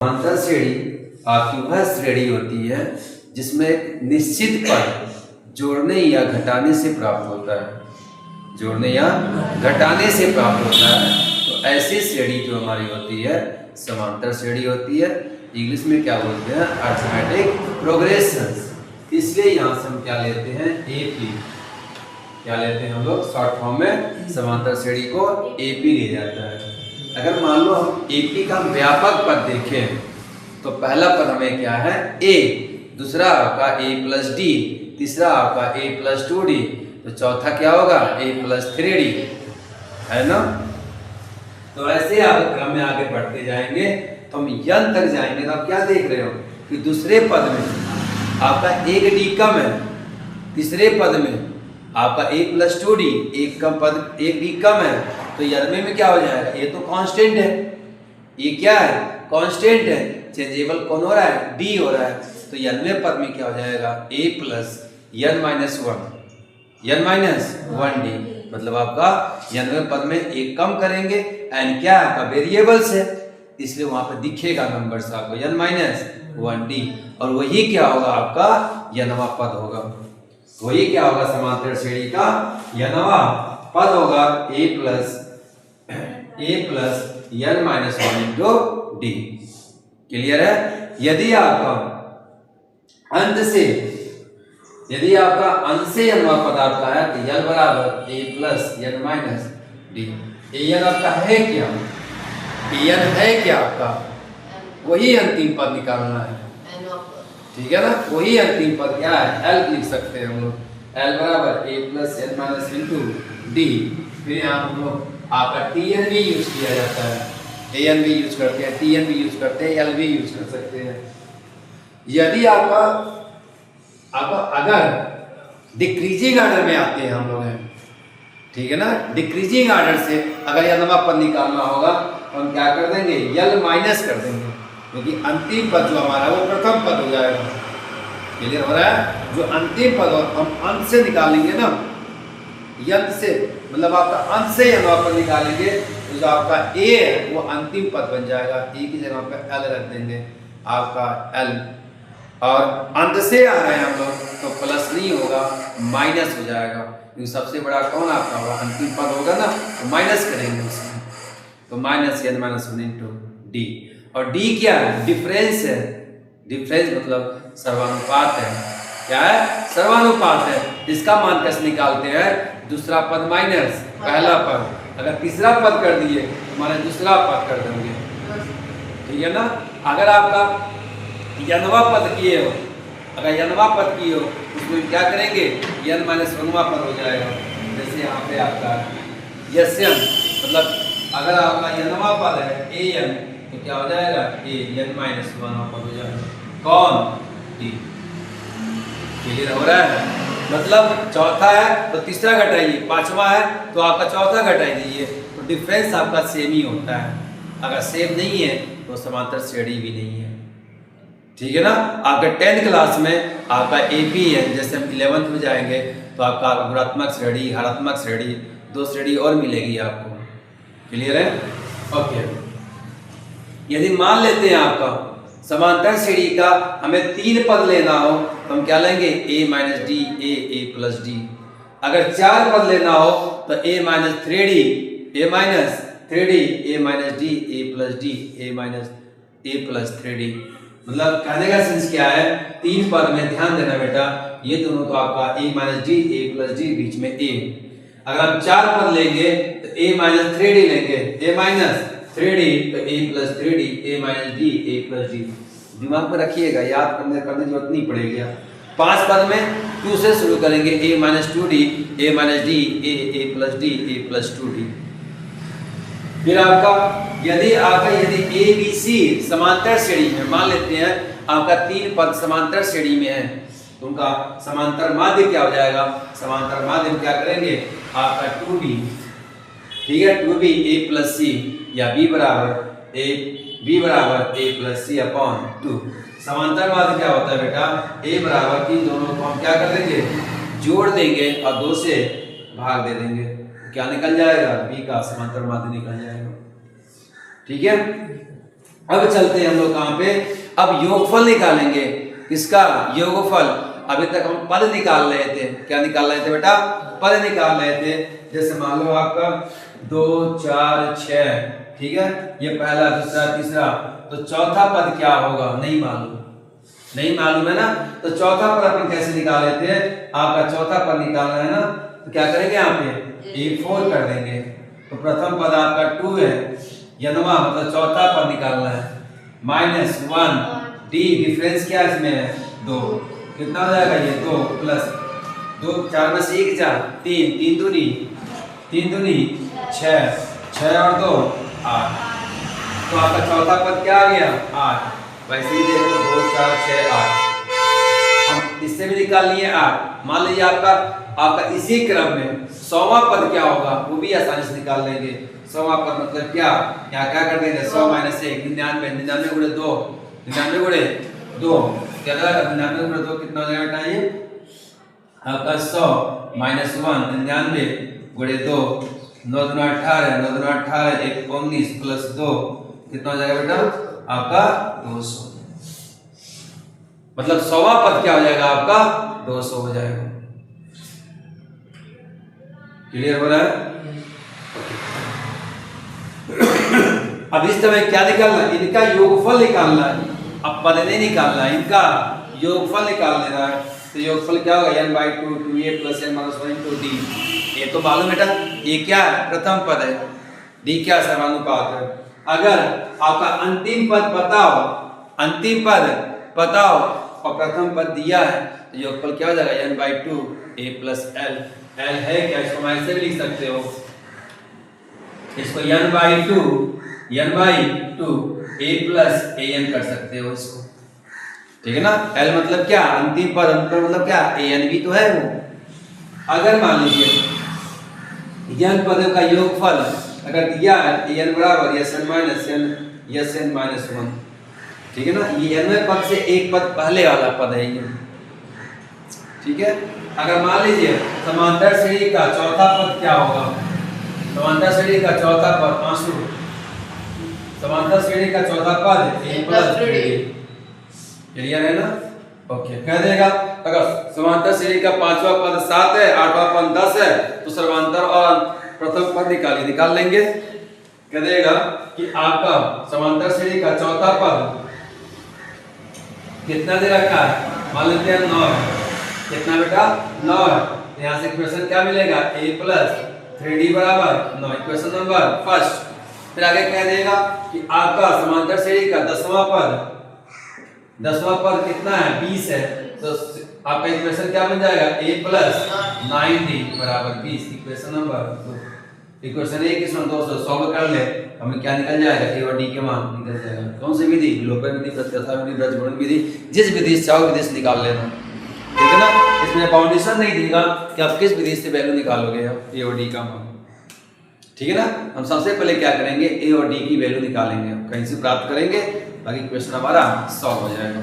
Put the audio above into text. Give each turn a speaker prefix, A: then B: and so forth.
A: समांतर श्रेणी आपकी वह श्रेणी होती है जिसमें एक निश्चित पद जोड़ने या घटाने से प्राप्त होता है, जोड़ने या घटाने से प्राप्त होता है। तो ऐसी श्रेणी जो हमारी होती है समांतर श्रेणी होती है। इंग्लिश में क्या बोलते हैं? Arithmetic progression. इसलिए यहाँ से हम क्या लेते हैं? एपी। क्या लेते हैं हम लोग? शॉर्ट फॉर्म में समांतर श्रेणी को एपी लिया जाता है। अगर मान लो हम एपी का व्यापक पद देखें तो पहला पद हमें क्या है? ए, दूसरा आपका ए प्लस डी, तीसरा आपका ए प्लस 2d, तो चौथा क्या होगा? ए प्लस 3d, है ना? तो ऐसे आप क्रम में आगे बढ़ते जाएंगे तो हम यन तक जाएंगे। तो आप क्या देख रहे हो कि दूसरे पद में आपका एक डी कम है, तीसरे पद में आपका ए प्लस 2d एक कम पद एक डी कम है, तो यनवे में क्या हो जाएगा? ये तो कांस्टेंट है, ये क्या है? कांस्टेंट है, चेंजेबल कौन हो रहा है? डी हो रहा है। तो यनवे पद में क्या हो जाएगा? ए प्लस यन माइनस 1d, मतलब आपका यनवे पद में एक कम करेंगे, एन क्या है? आपका वेरिएबल्स है, इसलिए वहां पर दिखेगा नंबर्स आपको यन माइनस 1d, और वही क्या होगा? आपका यनवा पद होगा। वही क्या होगा? समांतर श्रेणी का यनवा पद होगा A plus N minus 1 into D. Clear है? यदि आपका अंत से यनवा पद आपका है तो यल बराबर A plus N minus D. N आपका है क्या? एन है क्या आपका? वही अंतिम पद निकालना है, ठीक है ना? वही अंतिम पद क्या है? एल लिख सकते हैं हम लोग। एल बराबर A plus N minus into D. फिर यहाँ हम लोग आपका टी एन भी यूज किया जाता है, ए एन भी यूज करते हैं, टी एन भी यूज करते हैं, एल भी यूज कर सकते हैं। यदि आपका अगर डिक्रीजिंग ऑर्डर में आते हैं हम लोग हैं, ठीक है ना? डिक्रीजिंग ऑर्डर से अगर यनवा पद निकालना होगा तो हम क्या कर देंगे? यल माइनस कर देंगे, क्योंकि अंतिम पद जो हमारा वो प्रथम पद हो जाएगा। क्लियर हो रहा है? जो अंतिम पद और हम अंत से निकालेंगे ना, यंत से मतलब आपका अंत से यनवा पद निकालेंगे तो जो आपका ए है वो अंतिम पद बन जाएगा। ए की जगह पे एल रख देंगे, आपका एल, और अंत से आ रहे हैं हम लोग तो प्लस नहीं होगा, माइनस हो जाएगा, क्योंकि सबसे बड़ा कौन आपका होगा? अंतिम पद होगा ना, तो माइनस करेंगे उसमें, तो minus N minus 1 into D. और डी क्या है? डिफरेंस है। डिफरेंस मतलब सर्वानुपात है। क्या है? सर्वानुपात है। इसका मान कैसे निकालते हैं? दूसरा पद माइनस पहला पद, अगर तीसरा पद कर दिए तो माने दूसरा पद कर देंगे, ठीक है ना? अगर आपका यनवा पद किए हो, अगर यनवा पद किए हो उसमें क्या करेंगे? यन माइनस 1वां पद हो जाएगा। जैसे यहाँ पे आपका यन, मतलब अगर आपका यनवा पद है ए एन तो क्या हो जाएगा? ए एन माइनस 1वां पद हो जाएगा। कौन? डी। क्लियर हो रहा है? मतलब चौथा है तो तीसरा घटाइए, पांचवा है तो आपका चौथा घटाई दीजिए, तो डिफरेंस आपका सेम ही होता है। अगर सेम नहीं है तो समांतर श्रेणी भी नहीं है, ठीक है ना? आपके 10th क्लास में आपका एपी है, जैसे हम 11th में जाएंगे तो आपका गुणात्मक श्रेणी, हरात्मक श्रेणी, 2 श्रेणी और मिलेगी आपको। क्लियर है? ओके। यदि मान लेते हैं आपका समांतर श्रेणी का हमें 3 पद लेना हो तो हम क्या लेंगे? ए माइनस डी, ए प्लस डी। अगर 4 पद लेना हो तो ए माइनस 3d, ए माइनस 3d, ए माइनस डी, ए प्लस डी, ए माइनस ए प्लस 3d। मतलब कहने का सेंस क्या है? 3 पद में ध्यान देना बेटा, ये दोनों तो आपका ए माइनस डी, ए प्लस डी, बीच में ए। अगर हम 4 पद लेंगे तो ए माइनस 3d लेंगे, ए माइनस 3d तो ए प्लस 3d, ए माइनस डी, ए प्लस डी। दिमाग में रखिएगा, याद करने की जरूरत नहीं पड़ेगी। 5 पद में 2 से शुरू करेंगे, ए माइनस 2d, ए माइनस डी, ए प्लस डी, ए प्लस 2d। फिर आपका यदि ए बी सी समांतर श्रेणी में, मान लेते हैं आपका 3 पद समांतर श्रेणी में है, तो उनका समांतर माध्य क्या हो जाएगा? समांतर माध्य क्या करेंगे? आपका 2b, ठीक है? 2b ए प्लस सी, या b बराबर ए प्लस सी अपॉन 2। समांतर माध्य क्या होता है बेटा? ए बराबर इन दोनों को हम क्या कर देंगे? जोड़ देंगे और 2 से भाग दे देंगे, क्या निकल जाएगा? b का समांतर माध्य निकल जाएगा, ठीक है? अब चलते हैं हम लोग कहाँ पे, अब योगफल निकालेंगे। किसका? योगफल। अभी तक हम पद निकाल रहे थे। क्या निकाल रहे थे बेटा? पद निकाल रहे थे। जैसे मान लो आपका 2 4 6, ठीक है, ये पहला, दूसरा, तीसरा, तो चौथा पद क्या होगा? नहीं मालूम, नहीं मालूम है ना। तो चौथा पद अपन कैसे निकाल लेते हैं? आपका चौथा पद निकालना है ना, तो क्या करेंगे? यहाँ पे A4 कर देंगे। तो प्रथम पद आपका 2 है, यनवा मतलब चौथा पद निकालना है, -1 D, डिफरेंस क्या है इसमें? 2। कितना हो जाएगा ये? 2 प्लस 2, 4 में से 1 जा 3, 3 दूनी 6, 6 और 2 8। तो आपका चौथा पद क्या आ गया? 8। वैसे ही देखो 2 4 6 8, हम इससे भी निकाल लिए 8। मान लीजिए आपका इसी क्रम में 100वां पद क्या होगा? वो भी आसानी से निकाल लेंगे। 100वां पद मतलब क्या? यहाँ क्या कर देंगे? 100 - 1 99, 99 गुणे 2, 99 गुणे 2 क्या होगा? 99 गुणे 2 कितना हो जाएगा बेटा? ये आपका 100 - 1 99 गुणे 2, 9 दूना 18, 9 दूना 18, 1 19 प्लस 2 कितना हो जाएगा बेटा? आपका 200। मतलब 100वां पद क्या हो जाएगा? आपका 200 हो जाएगा। क्लियर हो रहा है? अब इस समय क्या निकालना है? इनका योगफल निकालना है। अब पद नहीं निकालना है, इनका योगफल निकाल लेना है। तो योगफल क्या होगा? n/2 2a + n - 1 × d। ये तो मालूम बेटा, ये क्या है? प्रथम पद है, d क्या समानुपात है। अगर आपका अंतिम पद बताओ, अंतिम पद बताओ और प्रथम पद दिया है, तो योगफल क्या हो जाएगा? n/2 a + l। l है क्या? इसको हम ऐसे भी लिख सकते हो, इसको n/2 a + an कर सकते हो इसको, ठीक है ना। l मतलब क्या? अंतिम पद। अंतिम मतलब क्या? an भी तो है वो। अगर मान लीजिए n पदों का योगफल अगर दिया है n बराबर sn - n, ठीक है ना। ये nवें पद से एक पद पहले वाला पद है ये, ठीक है। अगर मान लीजिए समांतर श्रेणी का चौथा पद क्या होगा? समांतर श्रेणी का चौथा पद आंसू, समांतर श्रेणी का चौथा पद a + 3d। क्लियर है ना? ओके, कह देगा अगर समांतर श्रेणी का पांचवा पद 7 है, 8वां पद 10 है, तो समांतर और प्रथम पद निकाल लेंगे। कह देगा कि आपका समांतर श्रेणी का चौथा पद कितना दे रखा है? मान लेते हैं 9 है। कितना बेटा? 9 है। तो यहाँ से इक्वेशन क्या मिलेगा? a + 3d बराबर 9, इक्वेशन नंबर फर्स्ट। फिर आगे कह देगा कि आपका समांतर श्रेणी का 10वां पद कितना है? 20 है। तो आपका इक्वेशन क्या बन जाएगा? a + 9d बराबर 20, इक्वेशन नंबर 2। इक्वेशन 1 इसमें 200 सॉल्व कर ले, हमें क्या निकल जाएगा? a और d के मान निकल जाएगा। कौन सी विधि? विलोपन विधि, प्रत्याशा विधि, ब्रजगुणन विधि, जिस विधि से चाहो विधि से निकाल लेना, ठीक है ना। इसमें बाउंडेशन नहीं देगा कि आप किस विधि से वैल्यू निकालोगे a और d का मान, ठीक है ना। हम सबसे पहले क्या करेंगे? a और d की वैल्यू निकालेंगे, कहीं से प्राप्त करेंगे, बाकी क्वेश्चन हमारा सॉल्व हो जाएगा।